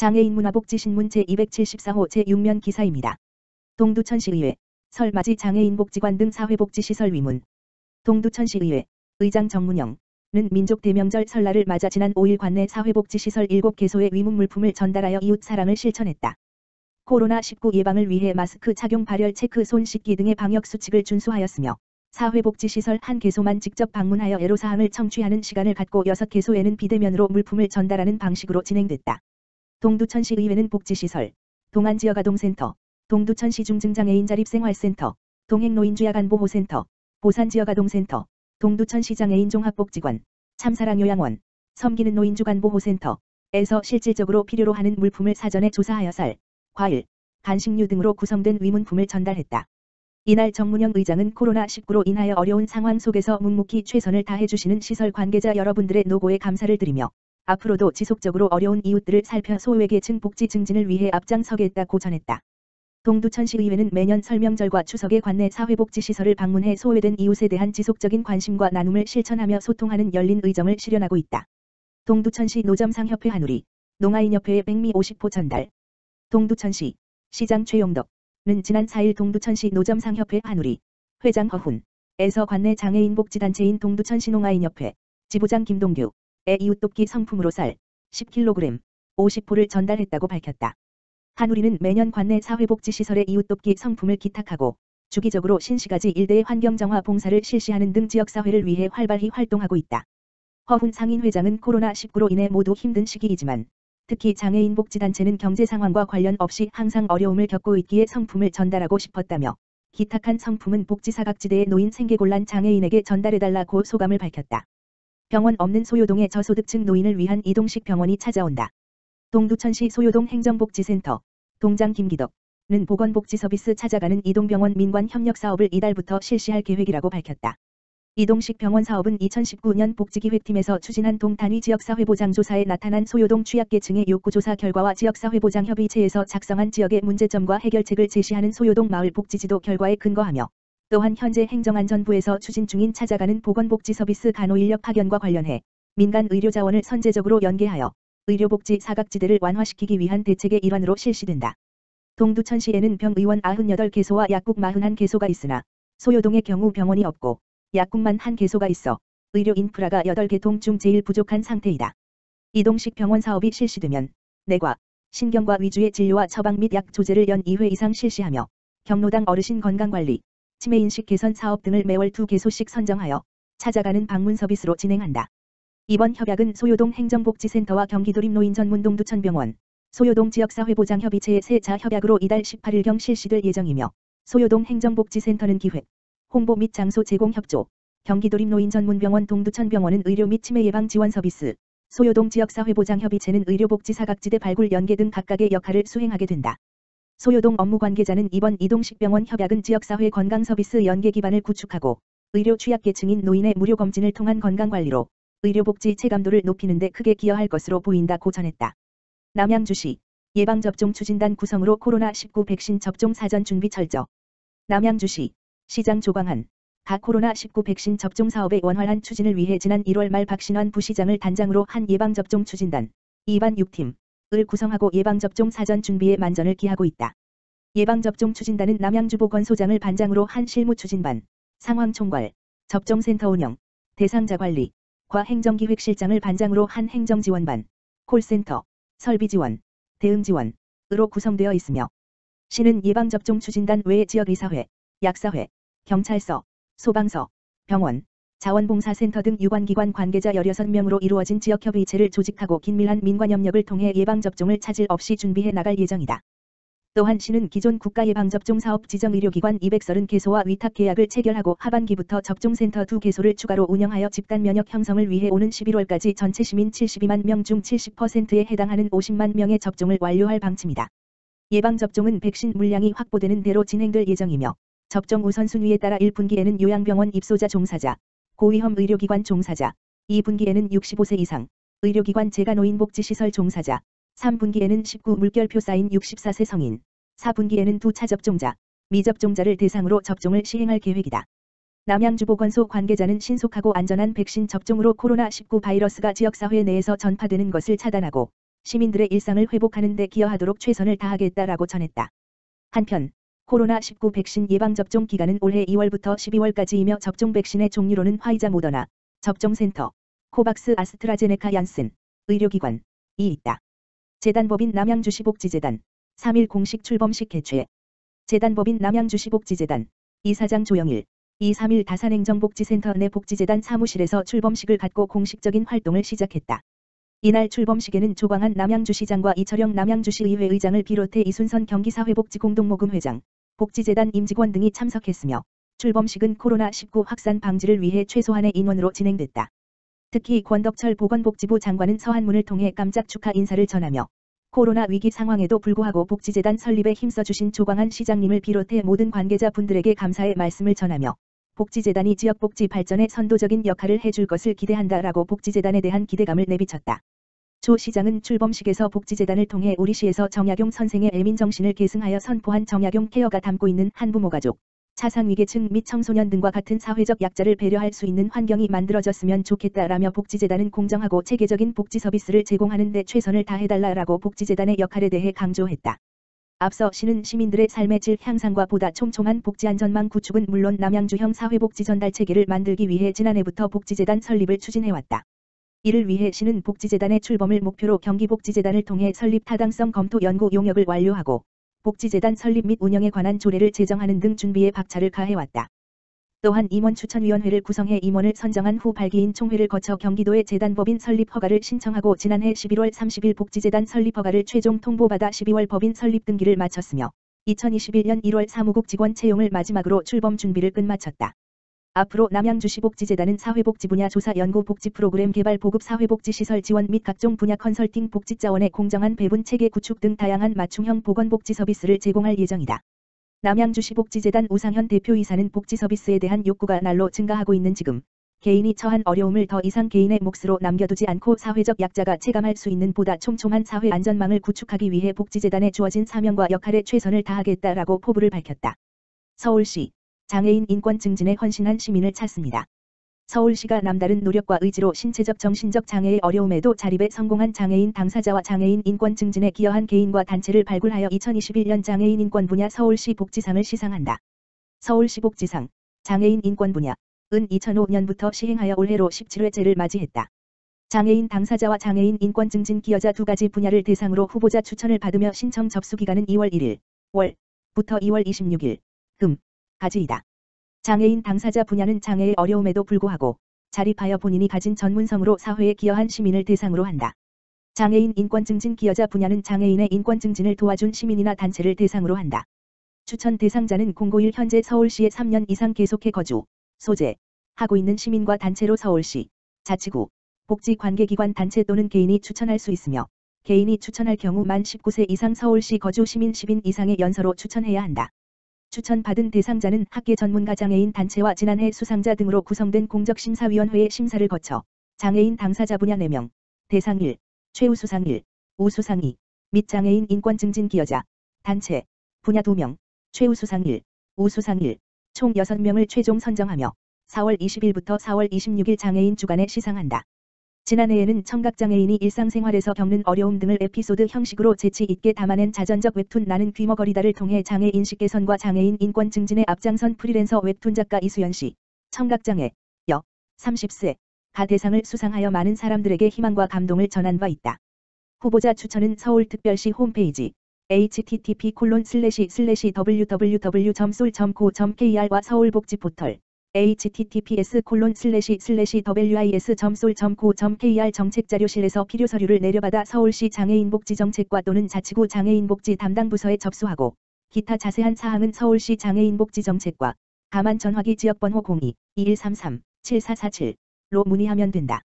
장애인 문화복지신문 제274호 제6면 기사입니다. 동두천시의회 설맞이 장애인복지관 등 사회복지시설 위문. 동두천시의회 의장 정문영은 민족대명절 설날을 맞아 지난 5일 관내 사회복지시설 7개소에 위문 물품을 전달하여 이웃사랑을 실천했다. 코로나19 예방을 위해 마스크 착용, 발열 체크, 손 씻기 등의 방역수칙을 준수하였으며 사회복지시설 1개소만 직접 방문하여 애로사항을 청취하는 시간을 갖고 6개소에는 비대면으로 물품을 전달하는 방식으로 진행됐다. 동두천시의회는 복지시설, 동안지역아동센터, 동두천시 중증장애인 자립생활센터, 동행노인주야간보호센터, 보산지역아동센터, 동두천시 장애인 종합복지관, 참사랑요양원, 섬기는 노인주간보호센터에서 실질적으로 필요로 하는 물품을 사전에 조사하여 쌀, 과일, 간식류 등으로 구성된 위문품을 전달했다. 이날 정문영 의장은 코로나19로 인하여 어려운 상황 속에서 묵묵히 최선을 다해주시는 시설 관계자 여러분들의 노고에 감사를 드리며 앞으로도 지속적으로 어려운 이웃들을 살펴 소외계층 복지 증진을 위해 앞장서겠다고 전했다. 동두천시의회는 매년 설명절과 추석에 관내 사회복지시설을 방문해 소외된 이웃에 대한 지속적인 관심과 나눔을 실천하며 소통하는 열린 의정을 실현하고 있다. 동두천시 노점상협회 한우리, 농아인협회의 백미 50호 전달. 동두천시 시장 최용덕은 지난 4일 동두천시 노점상협회 한우리, 회장 허훈에서 관내 장애인 복지단체인 동두천시 농아인협회, 지부장 김동규의 이웃돕기 상품으로 쌀 10kg, 50호를 전달했다고 밝혔다. 한우리는 매년 관내 사회복지시설에 이웃돕기 상품을 기탁하고 주기적으로 신시가지 일대의 환경정화 봉사를 실시하는 등 지역사회를 위해 활발히 활동하고 있다. 허훈 상인회장은 코로나19로 인해 모두 힘든 시기이지만 특히 장애인 복지단체는 경제 상황과 관련 없이 항상 어려움을 겪고 있기에 상품을 전달하고 싶었다며 기탁한 상품은 복지사각지대의 노인 생계곤란 장애인에게 전달해달라고 소감을 밝혔다. 병원 없는 소요동의 저소득층 노인을 위한 이동식 병원이 찾아온다. 동두천시 소요동 행정복지센터 동장 김기덕은 보건복지서비스 찾아가는 이동병원 민관협력사업을 이달부터 실시할 계획이라고 밝혔다. 이동식 병원 사업은 2019년 복지기획팀에서 추진한 동단위 지역사회보장조사에 나타난 소요동 취약계층의 욕구조사 결과와 지역사회보장협의체에서 작성한 지역의 문제점과 해결책을 제시하는 소요동 마을 복지지도 결과에 근거하며 또한 현재 행정안전부에서 추진 중인 찾아가는 보건복지서비스 간호인력 파견과 관련해 민간 의료자원을 선제적으로 연계하여 의료복지 사각지대를 완화시키기 위한 대책의 일환으로 실시된다. 동두천시에는 병의원 98개소와 약국 41개소가 있으나 소요동의 경우 병원이 없고 약국만 1개소가 있어 의료 인프라가 8개통 중 제일 부족한 상태이다. 이동식 병원 사업이 실시되면 내과, 신경과 위주의 진료와 처방 및 약 조제를 연 2회 이상 실시하며 경로당 어르신 건강관리, 치매인식 개선 사업 등을 매월 2개소씩 선정하여 찾아가는 방문 서비스로 진행한다. 이번 협약은 소요동 행정복지센터와 경기도립노인 전문 동두천병원, 소요동 지역사회보장협의체의 3자 협약으로 이달 18일경 실시될 예정이며 소요동 행정복지센터는 기획, 홍보 및 장소 제공 협조, 경기도립노인 전문병원 동두천병원은 의료 및 치매 예방 지원 서비스, 소요동 지역사회보장협의체는 의료복지 사각지대 발굴 연계 등 각각의 역할을 수행하게 된다. 소요동 업무 관계자는 이번 이동식 병원 협약은 지역사회 건강서비스 연계 기반을 구축하고 의료 취약계층인 노인의 무료 검진을 통한 건강관리로 의료복지 체감도를 높이는 데 크게 기여할 것으로 보인다고 전했다. 남양주시 예방접종 추진단 구성으로 코로나19 백신 접종 사전 준비 철저. 남양주시 시장 조광한 각 코로나19 백신 접종 사업의 원활한 추진을 위해 지난 1월 말 박신환 부시장을 단장으로 한 예방접종 추진단 2반 6팀을 구성하고 예방접종 사전 준비에 만전을 기하고 있다. 예방접종 추진단은 남양주 보건소장을 반장으로 한 실무 추진반, 상황 총괄, 접종센터 운영, 대상자 관리, 과 행정기획실장을 반장으로 한 행정지원반, 콜센터, 설비지원, 대응지원으로 구성되어 있으며 시는 예방접종 추진단 외에 지역의사회, 약사회, 경찰서, 소방서, 병원, 자원봉사센터 등 유관기관 관계자 16명으로 이루어진 지역협의체를 조직하고 긴밀한 민관협력을 통해 예방접종을 차질 없이 준비해 나갈 예정이다. 또한 시는 기존 국가예방접종사업 지정의료기관 230개소와 위탁계약을 체결하고 하반기부터 접종센터 2개소를 추가로 운영하여 집단면역 형성을 위해 오는 11월까지 전체 시민 72만 명 중 70%에 해당하는 50만 명의 접종을 완료할 방침이다. 예방접종은 백신 물량이 확보되는 대로 진행될 예정이며 접종 우선순위에 따라 1분기에는 요양병원 입소자 종사자, 고위험 의료기관 종사자, 2분기에는 65세 이상, 의료기관 재가노인복지시설 종사자, 3분기에는 19 물결표 쌓인 64세 성인, 4분기에는 2차 접종자, 미접종자를 대상으로 접종을 시행할 계획이다. 남양주보건소 관계자는 신속하고 안전한 백신 접종으로 코로나19 바이러스가 지역사회 내에서 전파되는 것을 차단하고 시민들의 일상을 회복하는 데 기여하도록 최선을 다하겠다라고 전했다. 한편 코로나19 백신 예방접종 기간은 올해 2월부터 12월까지이며 접종 백신의 종류로는 화이자 모더나, 접종센터, 코박스 아스트라제네카 얀슨, 의료기관이 있다. 재단법인 남양주시복지재단 3일 공식 출범식 개최. 재단법인 남양주시복지재단 이사장 조영일 2-3일 다산행정복지센터 내 복지재단 사무실에서 출범식을 갖고 공식적인 활동을 시작했다. 이날 출범식에는 조광한 남양주시장과 이철영 남양주시의회 의장을 비롯해 이순선 경기사회복지공동모금회장, 복지재단 임직원 등이 참석했으며 출범식은 코로나19 확산 방지를 위해 최소한의 인원으로 진행됐다. 특히 권덕철 보건복지부 장관은 서한문을 통해 깜짝 축하 인사를 전하며 코로나 위기 상황에도 불구하고 복지재단 설립에 힘써주신 조광한 시장님을 비롯해 모든 관계자분들에게 감사의 말씀을 전하며 복지재단이 지역복지 발전에 선도적인 역할을 해줄 것을 기대한다라고 복지재단에 대한 기대감을 내비쳤다. 조 시장은 출범식에서 복지재단을 통해 우리시에서 정약용 선생의 애민정신을 계승하여 선포한 정약용 케어가 담고 있는 한부모가족, 차상위계층 및 청소년 등과 같은 사회적 약자를 배려할 수 있는 환경이 만들어졌으면 좋겠다라며 복지재단은 공정하고 체계적인 복지 서비스를 제공하는 데 최선을 다해달라라고 복지재단의 역할에 대해 강조했다. 앞서 시는 시민들의 삶의 질 향상과 보다 촘촘한 복지안전망 구축은 물론 남양주형 사회복지 전달체계를 만들기 위해 지난해부터 복지재단 설립을 추진해왔다. 이를 위해 시는 복지재단의 출범을 목표로 경기복지재단을 통해 설립 타당성 검토 연구 용역을 완료하고 복지재단 설립 및 운영에 관한 조례를 제정하는 등 준비에 박차를 가해왔다. 또한 임원 추천위원회를 구성해 임원을 선정한 후 발기인 총회를 거쳐 경기도의 재단법인 설립 허가를 신청하고 지난해 11월 30일 복지재단 설립 허가를 최종 통보받아 12월 법인 설립 등기를 마쳤으며 2021년 1월 사무국 직원 채용을 마지막으로 출범 준비를 끝마쳤다. 앞으로 남양주시 복지재단은 사회복지 분야 조사 연구 복지 프로그램 개발 보급 사회복지 시설 지원 및 각종 분야 컨설팅 복지 자원의 공정한 배분 체계 구축 등 다양한 맞춤형 보건복지 서비스를 제공할 예정이다. 남양주시 복지재단 우상현 대표이사는 복지 서비스에 대한 욕구가 날로 증가하고 있는 지금 개인이 처한 어려움을 더 이상 개인의 몫으로 남겨두지 않고 사회적 약자가 체감할 수 있는 보다 촘촘한 사회 안전망을 구축하기 위해 복지재단에 주어진 사명과 역할에 최선을 다하겠다라고 포부를 밝혔다. 서울시 장애인 인권 증진에 헌신한 시민을 찾습니다. 서울시가 남다른 노력과 의지로 신체적 정신적 장애의 어려움에도 자립에 성공한 장애인 당사자와 장애인 인권 증진에 기여한 개인과 단체를 발굴하여 2021년 장애인 인권 분야 서울시 복지상을 시상한다. 서울시 복지상 장애인 인권 분야은 2005년부터 시행하여 올해로 17회째를 맞이했다. 장애인 당사자와 장애인 인권 증진 기여자 두 가지 분야를 대상으로 후보자 추천을 받으며 신청 접수 기간은 2월 1일 월부터 2월 26일 까지이다. 장애인 당사자 분야는 장애의 어려움에도 불구하고 자립하여 본인이 가진 전문성으로 사회에 기여한 시민을 대상으로 한다. 장애인 인권 증진 기여자 분야는 장애인의 인권 증진을 도와준 시민이나 단체를 대상으로 한다. 추천 대상자는 051 현재 서울시에 3년 이상 계속해 거주, 소재하고 있는 시민과 단체로 서울시, 자치구, 복지관계기관 단체 또는 개인이 추천할 수 있으며 개인이 추천할 경우 만 19세 이상 서울시 거주 시민 10인 이상의 연서로 추천해야 한다. 추천받은 대상자는 학계 전문가 장애인 단체와 지난해 수상자 등으로 구성된 공적심사위원회의 심사를 거쳐 장애인 당사자 분야 4명, 대상 1, 최우수상 1, 우수상 2, 및 장애인 인권 증진 기여자, 단체, 분야 2명, 최우수상 1, 우수상 1, 총 6명을 최종 선정하며 4월 20일부터 4월 26일 장애인 주간에 시상한다. 지난해에는 청각장애인이 일상생활에서 겪는 어려움 등을 에피소드 형식으로 재치 있게 담아낸 자전적 웹툰 나는 귀머거리다를 통해 장애 인식 개선과 장애인 인권 증진에 앞장선 프리랜서 웹툰 작가 이수연 씨, 청각장애, 여, 30세가 대상을 수상하여 많은 사람들에게 희망과 감동을 전한 바 있다. 후보자 추천은 서울특별시 홈페이지 http://www.soul.co.kr과 서울복지포털 https://wis.soul.co.kr 정책자료실에서 필요 서류를 내려받아 서울시 장애인복지정책과 또는 자치구 장애인복지 담당 부서에 접수하고 기타 자세한 사항은 서울시 장애인복지정책과 가만 전화기 지역번호 02-2133-7447로 문의하면 된다.